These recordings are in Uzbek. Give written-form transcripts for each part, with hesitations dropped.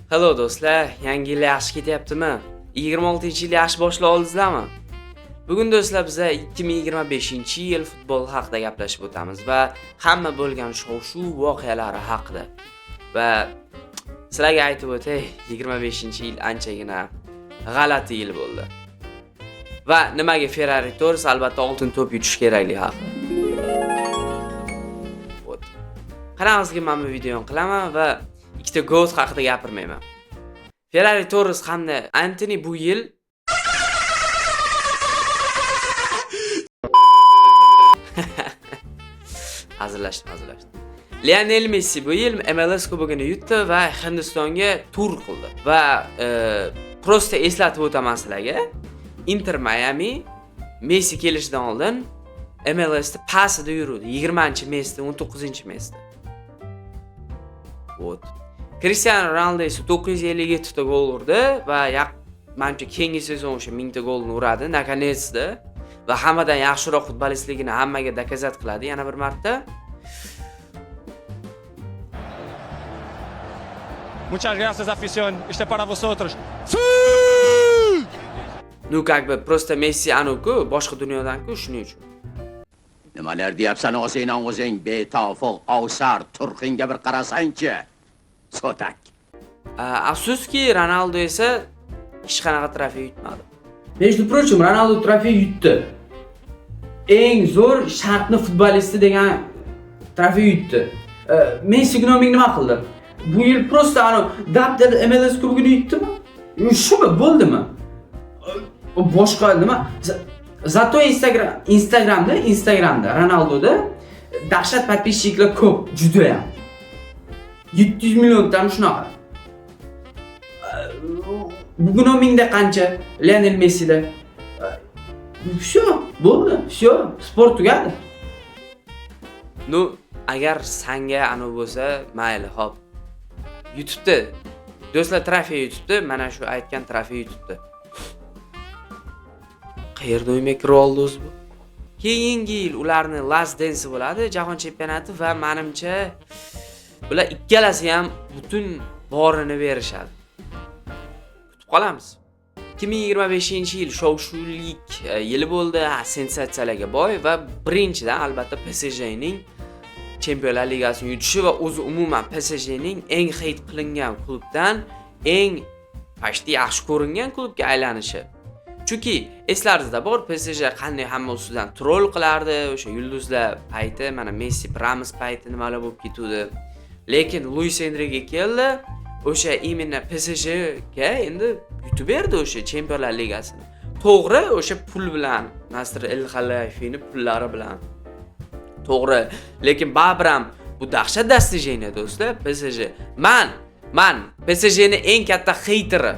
Hello do'stlar, yangi yil yaxshi ketyaptimi? 26-yil yaxshi boshlab oldingizlarmi? Bugun do'stlar biz 2025-yil futbol haqida gaplashib o'tamiz va hamma bo'lgan shov-shuv voqealari haqida. Va sizlarga aytib o'tay, 25-yil anchagina g'alati yil bo'ldi. Va nimaga Ferrari Torres albatta oltin to'p yutish kerakligi haqida. Qanaqasiga men bu videoni qilaman va ikkita GOAT haqida gapirmayman. Ferrari Torres hamda Antony bu yil hazırlaştım. Lionel Messi bu yil MLS kubogini yutdi va Hindistonga tur qildi. Va prosta eslatib o'taman sizlarga. Inter Miami Messi kelishidan oldin MLS'da pasida yurdi. 20-mesda, 19-mesda. Cristiano Ronaldo esa 957 ta gol urdi va menimcha keyingi sezon o'sha 1000 ta golni uradi, наконец-то. Va hammadan yaxshiroq futbolistligini hammaga dokazat qiladi yana bir marta. Muchas gracias, afición. Este para vosotros. Nu как бы просто Messi anuku boshqa dunyodan-ku shuning uchun. Nimalar deyapsan o'zing betofiq, ovsar, turqinga bir qarasangchi. Sotak. Afsuski Ronaldo esa hech qanaqa trofey yutmadi. Между прочим, Ronaldo trofey yutdi. Eng zo'r shartni futbolisti degan trofey yutdi. Messi gnoming nima qildi? Bu yil prosta dabdada MLS kubogini yutdimi? Shumi bo'ldimi? Boshqa nima? Zato Instagramda Ronaldoda dahshat подписчикlar ko'p, juda ham. 700 milliondan shunaqa. Bugun o'mingda qancha? Lionel Messi'da. Всё, bo'ldi, всё, sport tugadi. Nu agar sanga bo'lsa, mayli, hop. YouTube'da do'stlar trofey yutibdi, mana shu aytgan trofey yutibdi. Qayerda o'ymak roldi o'zi bu? Keyingi yil ularning last dance bo'ladi, jahon chempionati va menimcha bular ikkalasi ham butun borini berishadi. Kutib qolamiz. 2025-yil shov-shuvlik yili bo'ldi, sensatsiyalarga boy va birinchidan albatta PSJning Chempionlar Ligasini yutishi va o'zi umuman PSJning eng hate qilingan klubdan eng pashti yaxshi ko'ringan klubga aylanishi. Chunki eslaringizda bor, PSG qanday hamma ustidan troll qilardi, o'sha yulduzlar payti, mana Messi, Ramos payti nimalar bo'lib ketdi. Lekin Luis Enrique keldi, o'sha imенно PSG ga endi yutib berdi o'sha Chempionlar Ligasini. To'g'ri, o'sha pul bilan, Nasr El-Khalayfining pullari bilan. To'g'ri, lekin babram bu dahshat достижение do'stlar, PSG. Men PSJning eng katta hateri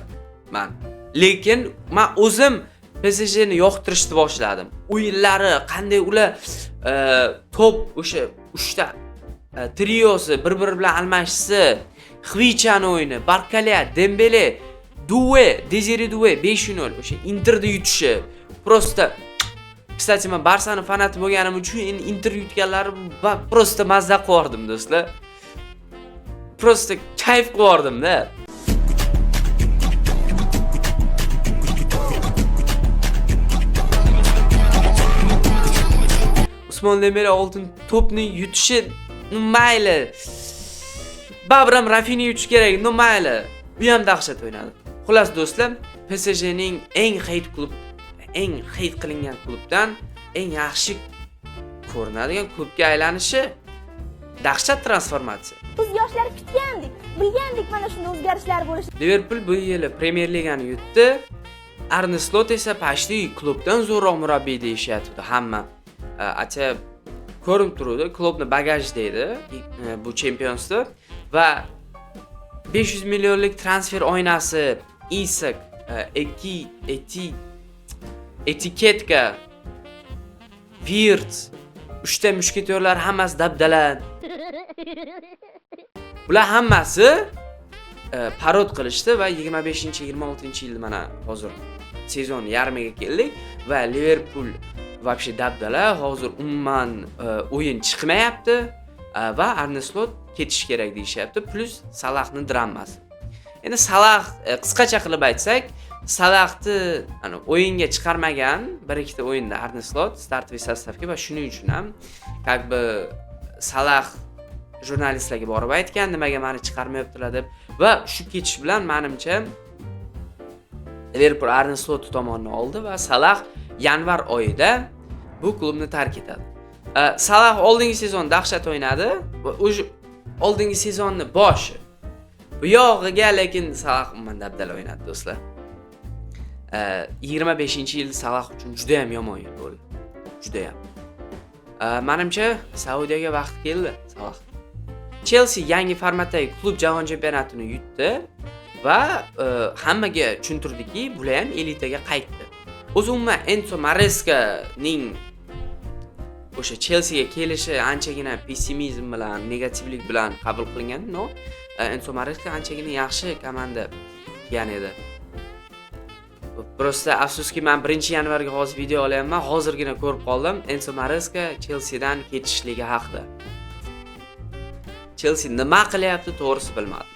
men. Lekin men o'zim PSJni yoqtirishni boshladim. O'yinlari qanday ular top o'sha 3 ta triosi bir-biri bilan almashisi, Xvichani o'yini, Barkalya, Dembele, Doué, Désiré Doué 5-0 o'sha Interda yutishi. Prosta Kстати, men Barsani fanati bo'lganim uchun Inter yutganlari prosta mazza qildim do'stlar. Prosta kayf qildim-da. Usmon Dembele oltin to'pni yutishi mayli. Babram Rafinha yutish kerak, mayli. Bu ham dahshat o'ynadi. Xullas do'stlar, PSJning eng hate qilingan klubdan eng yaxshi ko'rinadigan klubga aylanishi dahshat transformatsiya. Biz yoshlar kutgandik, bilgandik mana shunday o'zgarishlar bo'lishi. Liverpool bu yil Premier Ligani yutdi. Arne Slot esa pashti klubdan zo'rroq murabbiy deyishyapti hamma. Acha ko'rinib turadi, klubni bagaj deydi bu chempionship va 500 millionlik transfer oynasi Isak, Etiketka, Wirtz, 3 ta mushketyorlar hammasi dabdalan. Bular hammasi parod qilishdi va 25-26-yil mana hozir sezon yarmiga keldik va Liverpool вообще dabdala, hozir umuman o'yin chiqmayapti va Arne Slot ketish kerak deyishyapti, plus Salahning drammasi. Endi Salah qisqacha qilib aytsak, Salahni o'yinga chiqarmagan bir ikkita o'yinda Arne Slot startoviy sostavga va shuning uchun ham как бы Salah jurnalistlarga borib aytgan, nimaga meni chiqarmayaptilar deb va shu ketish bilan menimcha Liverpool Arne Slot tomonidan oldi va Salah yanvar oyida bu klubni tark etadi. Salah oldingi sezon dahshat o'ynadi va o'sha oldingi sezonni boshi bu yog'iga lekin Salah umuman dabdala o'ynadi do'stlar. 25-yil Salah uchun juda ham yomon yil bo'ldi. Juda ham. Menimcha Saudiyaga vaqt keldi Salah. Chelsea yangi formatdagi klub jahon chempionatini yutdi va hammaga tushuntirdiki, bular ham elitaga qaytdi. O'zi umuman Enzo Marescaning o'sha Chelseaga kelishi anchagina pessimizm bilan, negativlik bilan qabul qilingan, no? Enzo Maresca anchagina yaxshi komanda kelgan edi. Prosta afsuski men 1-yanvarga hozir video olyapman, hozirgina ko'rib qoldim. Enzo Maresca Chelseadan ketishligi haqida. Chelsea nima qilyapti to'g'risi bilmadim.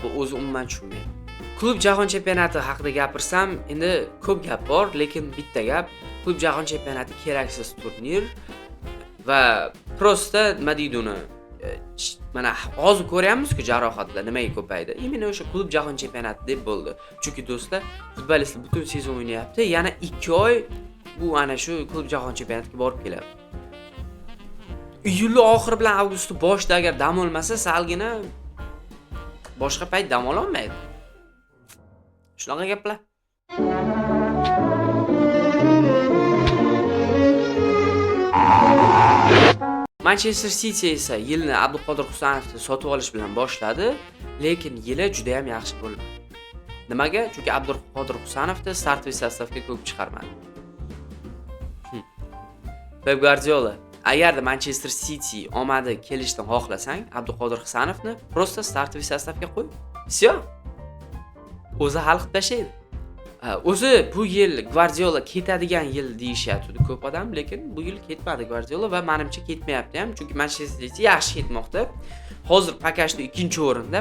Bu o'zi umuman tushunmayman. Klub jahon chempionati haqida gapirsam, endi ko'p gap bor, lekin bitta gap, klub jahon chempionati keraksiz turnir va prosta nima deydi uni? Mana hozir ko'ryapmiz-ku jarohatlar nimaga ko'paydi. Imенно o'sha klub jahon chempionati deb bo'ldi. Chunki do'stlar, futbolistlar butun sezon o'ynayapti, yana 2 oy bu ana shu klub jahon chempionatiga borib keladi. Iyul oxiri bilan avgust boshida agar dam olmasa, salgina boshqa payt dam ola olmaydi. Shunaqa gaplar. Manchester City esa yilni Abduqodir Husanovni sotib olish bilan boshladi, lekin yili juda ham yaxshi bo'ldi. Nimaga? Chunki Abduqodir Husanovni startoviy sostavga ko'p chiqarmadi. Pep Guardiola, agarda Manchester City omadi kelishdan xohlasang, Abduqodir Husanovni prosta startoviy sostavga qo'y. Всё. O'zi hal qilib tashlaydi. O'zi bu yil Guardiola ketadigan yil deyishyapti ko'p odam, lekin bu yil ketmadi Guardiola va menimcha ketmayapti ham, chunki Manchester City yaxshi ketmoqda. Hozir pakashda 2-o'rinda.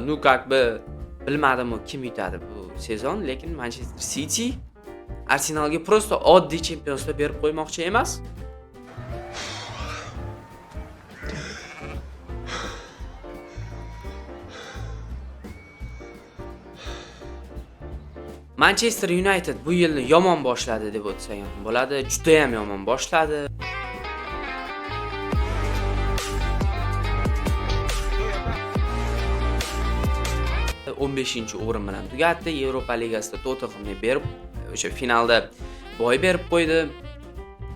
Nu как бы bilmadim kim yutadi bu sezon, lekin Manchester City Arsenalga prosta oddiy chempionlik berib qo'ymoqchi emas. Manchester United bu yilni yomon boshladi deb o'tsak ham bo'ladi. Juda ham yomon boshladi. -o'rin bilan tugatdi. Yevropa Ligasida Tottenhamga berib, o'sha finalda boy berib qo'ydi.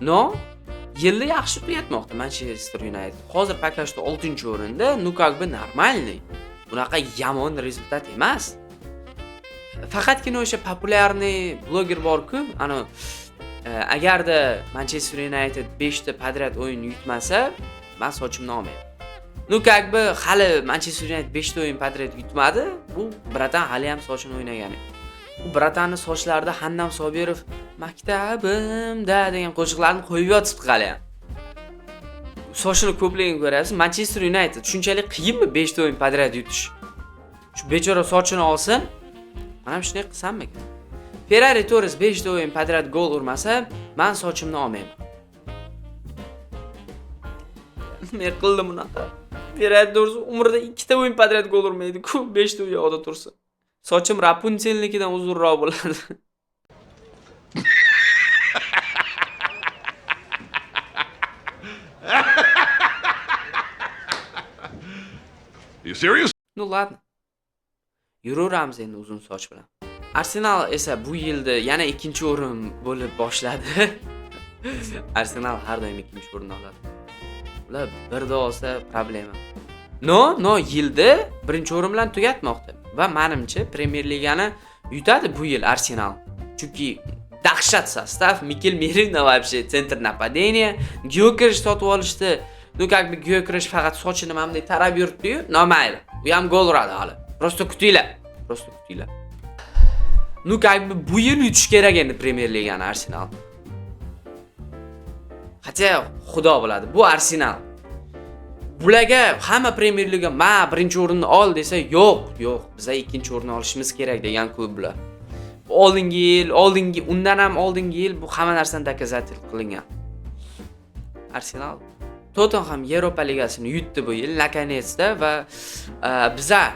No, yilni yaxshi tugatmoqda Manchester United. Hozir pakashda 6-o'rinda, ну как бы нормальный. Bunaqa yomon rezultat emas. Faqatgina o'sha populyarniy bloger bor-ku, agarda Manchester United 5 ta podrяд o'yin yutmasa, men sochimni olmayman. Ну как бы hali Manchester United 5 ta o'yin podrяд yutmadi, bu bratan hali ham sochini o'ynagan. Bu bratanning sochlarida Handam Sobirov maktabimda degan qo'shiqlarni qo'yib yotibdi hali ham. Sochini ko'pligini ko'rasiz. Manchester United shunchalik qiyinmi 5 ta o'yin podrяд yutish? Shu bechora sochini olsin. Mana shunday qilsammikan. Ferrari Torres 5 ta o'yin podrяд gol urmasa, men sochimni olmayman. Men qildim bunaqa. Ferrari Torres umrida 2 ta o'yin podrяд gol urmaydi-ku, 5 ta u yoqda tursa. Sochim Rapunzelnikidan uzunroq bo'ladi. You serious? Ну ладно. Yuraveramiz endi uzun soch bilan. Arsenal esa bu yilda yana 2-o'rin bo'lib boshladi. Arsenal har doim 2-o'rinni oladi. Ular birda olsa problema. No, yilda 1-o'rin bilan tugatmoqda va menimcha Premier Ligani yutadi bu yil Arsenal. Chunki dahshat sostav, Mikel Merino вообще center napadения, Gyökeres sotib olishdi. Ну как бы Gyökeres faqat sochini mana bunday tarab yuribdi-yu, nomayli. U ham gol uradi hali. Prosta kutinglar. Ну как бы bu yil yutish kerak endi Premier Ligani Arsenal. Хотя xudo biladi, bu Arsenal. bularga hamma Premier Liga "Ma, birinchi o'rinni ol" desa, yo'q, biz ikkinchi o'rinni olishimiz kerak degan klublar. Undan ham oldingi yil bu hamma narsani dokazatel qilingan. Arsenal Tottenham Yevropa Ligasini yutdi bu yil наконец-то va biza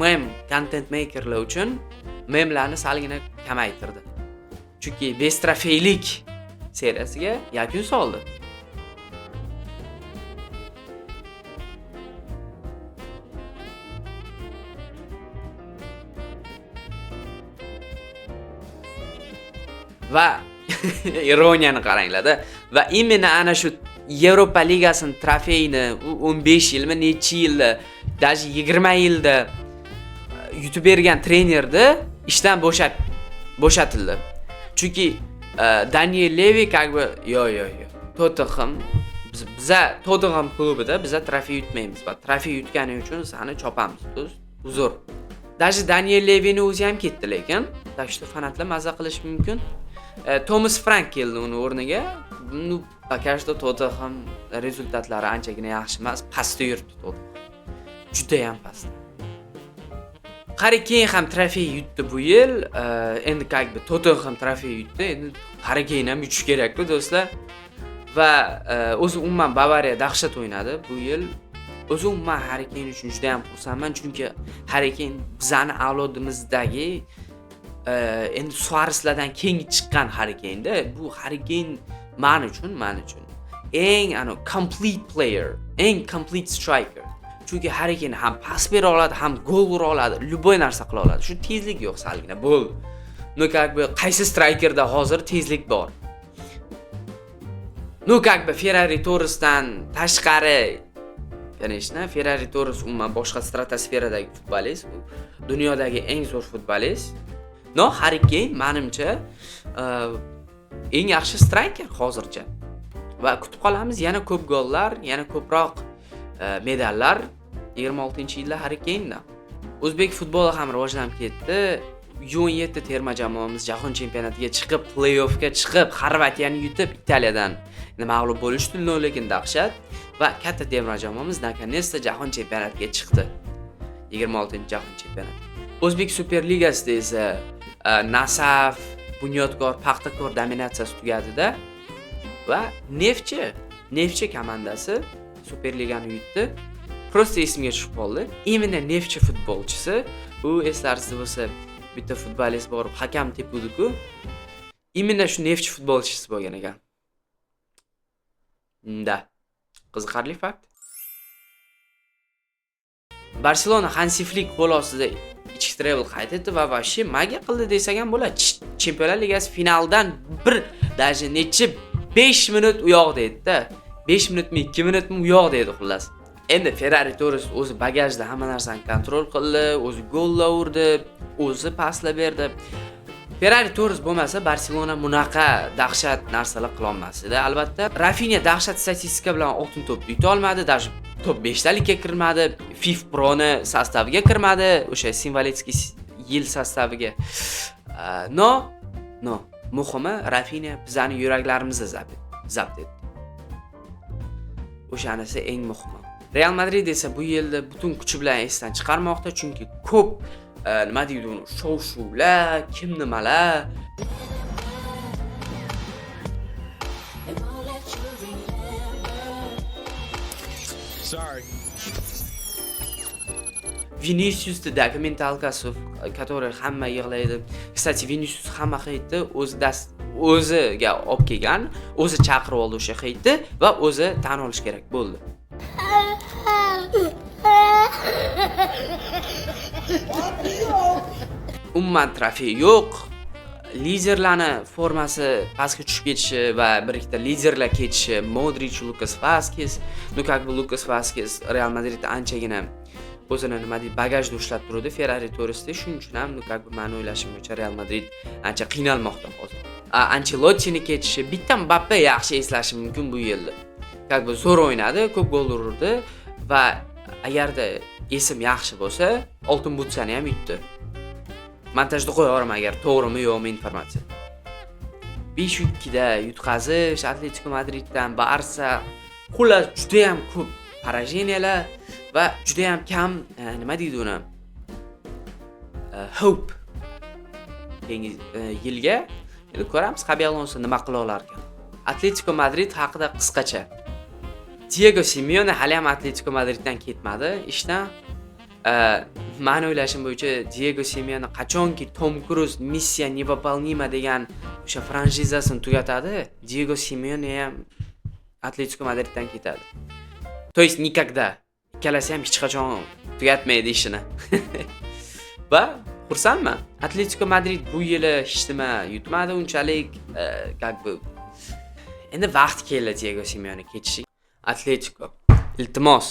mem content makerlar uchun memlarni salgina kamaytirdi. Chunki 5 trofeylik seriyasiga yakun soldi. Va ironiyani qaranglar-da. Va imенно ana shu Yevropa Ligasining trofeyini 15 yilmi, necha yilda, даже 20 yilda yutib bergan trenerni ishdan bo'shatildi. Chunki Daniel Levy как бы yo'q. Tottenham biza Tottenham klubida biza trofey yutmaymiz va trofey yutgani uchun seni chopamiz. Uzr. Даже Daniel Levyni o'zi ham ketdi, lekin так что fanatlar mazza qilish mumkin. Thomas Frank keldi uni o'rniga. Пока что Tottenham rezultatlari anchagina yaxshi emas, pastda yuribdi Tottenham. Juda ham past. Harry Kane ham trofey yutdi bu yil. Endi как бы Tottenham trofey yutdi. Endi Harry Kane ham yutish kerak-ku do'stlar. Va o'zi umuman Bavariya dahshat o'ynadi bu yil. O'zi umuman Harry Kane uchun juda ham xursandman, chunki Harry Kane bizani avlodimizdagi endi Suarezlardan keng chiqqan Harry Kane-da. Bu Harry Kane men uchun eng complete player, eng complete striker. Chunki Harry Kane ham pas bera oladi, ham gol ura oladi, любой narsa qila oladi. Shu tezlik yo'q salgina, bo'l. No как бы qaysi strikerda hozir tezlik bor? No как бы Ferrari Torresdan tashqari, конечно, Ferrari Torres umuman boshqa stratosferadagi futbolist, dunyodagi eng zo'r futbolist. No, Harry Kane menimcha eng yaxshi striker hozircha. Va kutib qolamiz yana ko'p gollar, yana ko'proq medallar 26-yilda Harry Kane'dan. O'zbek futboli ham rivojlanib ketdi. U17 terma jamoamiz jahon chempionatiga chiqib, play-offga chiqib, Xorvatiyani yutib, Italiyadan mag'lub bo'lishdi, lekin dahshat. Va katta terma jamoamiz наконец-то jahon chempionatiga chiqdi. 26-jahon chempionati. O'zbek Superligasida esa Nasaf, Bunyodkor, Paxtakor dominatsiyasi tugadi-da va Neftchi komandasi Superligani yutdi. Prosta esimga tushib qoldi. Imенно Neftchi futbolchisi, u eslaringizda bo'lsa, bitta futbolist borib hakam tepuvdi-ku. Imенно shu Neftchi futbolchisi bo'lgan ekan. Qiziqarli fakt. Barselona Hansi Flick qo'l ostida ichki treble qayd etdi va vashi magiya qildi desak ham bo'ladi. Chempionlar Ligasi finaldan даже necha 5 minut u yoqda edi-da. 5 minutmi, 2 minutmi u yoqda edi xullas. Endi Ferrari Torres o'zi bagajda hamma narsani kontrol qildi, o'zi gollar urdi, o'zi paslar berdi. Ferrari Torres bo'lmasa Barselona bunaqa dahshat narsalar qila olmasdi. Albatta, Rafinha dahshat statistika bilan oltin to'pni yuta olmadi, даже top 5talikka kirmadi, FIFA Pro'ni sostaviga kirmadi, o'sha simvolitskiy yil sostaviga. No. Muhimi Rafinha bizani yuraklarimizni zabt etdi. O'shanisi eng muhimi. Real Madrid esa bu yilda butun kuchi bilan esdan chiqarmoqda, chunki ko'p nima deydi uni, shov-shuvlar, kim nimalar. Sorry. Vinicius'ni dokumentalkasi, который hamma yig'laydi. Kстати, Vinicius hamma hayitni o'ziga olib kelgan, o'zi chaqirib oldi o'sha hayitni va o'zi tan olish kerak bo'ldi. Umuman trofey yo'q. Liderlarni formasi pastga tushib ketishi va bir ikkita liderlar ketishi, Modric, Lucas Vazquez, Lucas Vazquez Real Madridda anchagina o'zini nima deydi, bagajda ushlab turdi Ferrari Torresda, shuning uchun ham men o'ylashim bo'yicha Real Madrid ancha qiynalmoqda hozir. Ancelotti'ni ketishi, bitta Mbappe yaxshi eslashim mumkin bu yilda. Zo'r o'ynadi, ko'p gol urdi va agarda esim yaxshi bo'lsa, oltin butsani ham yutdi. Montajda qo'yaman agar to'g'rimi yo'qmi informatsiya. 5-2 da yutqazish Atletico Madriddan, Barsa, xullas juda ham ko'p поражениyalar va juda ham kam nima deydi uni? Hope. Keyingi yilga ko'ramiz Xabi Alonso nima qila olar ekan. Atletico Madrid haqida qisqacha. Diego Simeone hali ham Atletico Madriddan ketmadi ishdan. Men o'ylashim bo'yicha Diego Simeone qachonki Tom Cruise missiya невыполнима degan o'sha franshizasini tugatadi, Diego Simeone ham Atletico Madriddan ketadi. То есть никогда. Ikkalasi ham hech qachon tugatmaydi ishini. Va xursandman. Atletico Madrid bu yili hech nima yutmadi unchalik, как бы endi vaqt keldi Diego Simeone ketishi. Atletico, iltimos.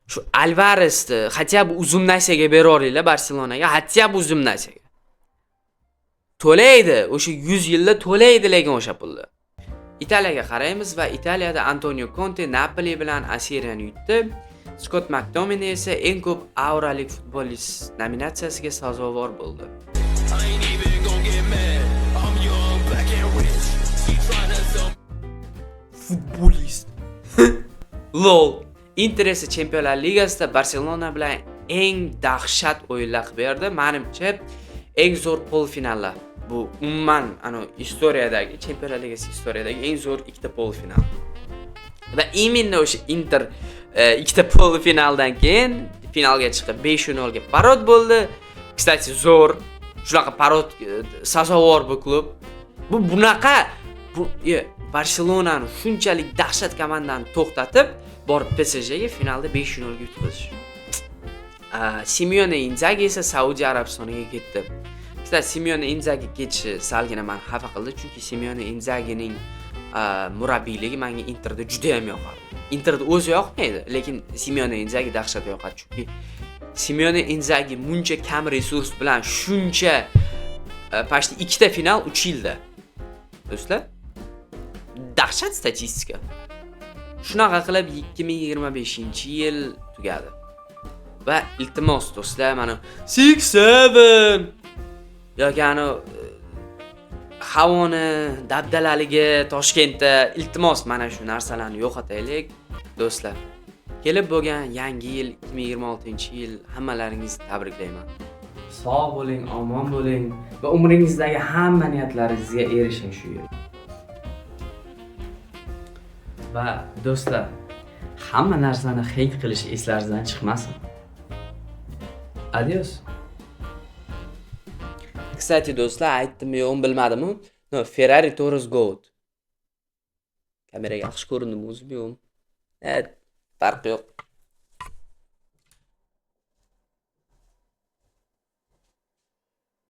Shu Alvaresni хотя бы uzun narsaga beraveringlar Barselonaga, хотя бы uzun narsaga. To'laydi, o'sha 100 yilda to'laydi lekin o'sha pulni. Italiyaga qaraymiz va Italiyada Antonio Conte Napoli bilan A Seriyani yutdi. Scott McTominay esa eng ko'p auralik futbolist nominatsiyasiga sazovor bo'ldi. Futbolist. Lol. Inter esa Chempionlar Ligasida Barselona bilan eng dahshat o'yinlar qilib berdi. Menimcha eng zo'r polfinallar. Bu umuman istoriyadagi Chempionlar Ligasi istoriyadagi eng zo'r ikkita polfinal. Va именно o'sha Inter ikkita polfinaldan keyin finalga chiqib 5-0 ga parod bo'ldi. Kстати, zo'r. Shunaqa parod sazovor bu klub. Bu bunaqa Barselonani shunchalik dahshat komandani to'xtatib, borib PSJga finalda 5-0 ga yutqizish. Simeone Inzaghi esa Saudiya Arabistoniga ketdi. Kстати, Simeone Inzaghi ketishi salgina meni xafa qildi, chunki Simeone Inzaghining murabbiyligi menga Interda juda ham yoqadi. Interda o'zi yoqmaydi, lekin Simeone Inzaghi dahshat yoqadi, chunki Simeone Inzaghi muncha kam resurs bilan shuncha почти ikkita final 3 yilda. Do'stlar, dahshat statistika. Shunaqa qilib 2025-yil tugadi. Va iltimos do'stlar, mana 6-7 yoki havoni dabdalaligi Toshkentda iltimos mana shu narsalarni yo'qotaylik do'stlar. Kelib bo'lgan yangi yil 2026-yil hammalaringizni tabriklayman. Sog' bo'ling, omon bo'ling va umringizdagi hamma niyatlaringizga erishing shu yil. Va do'stlar, hamma narsani hate qilish eslaringizdan chiqmasin. Adios. Kстати, do'stlar, aytdimmi yo'qmi bilmadimmi? No, Ferrari Torres Gold. Kameraga yaxshi ko'rindimi o'zim yo'qmi? Farqi yo'q.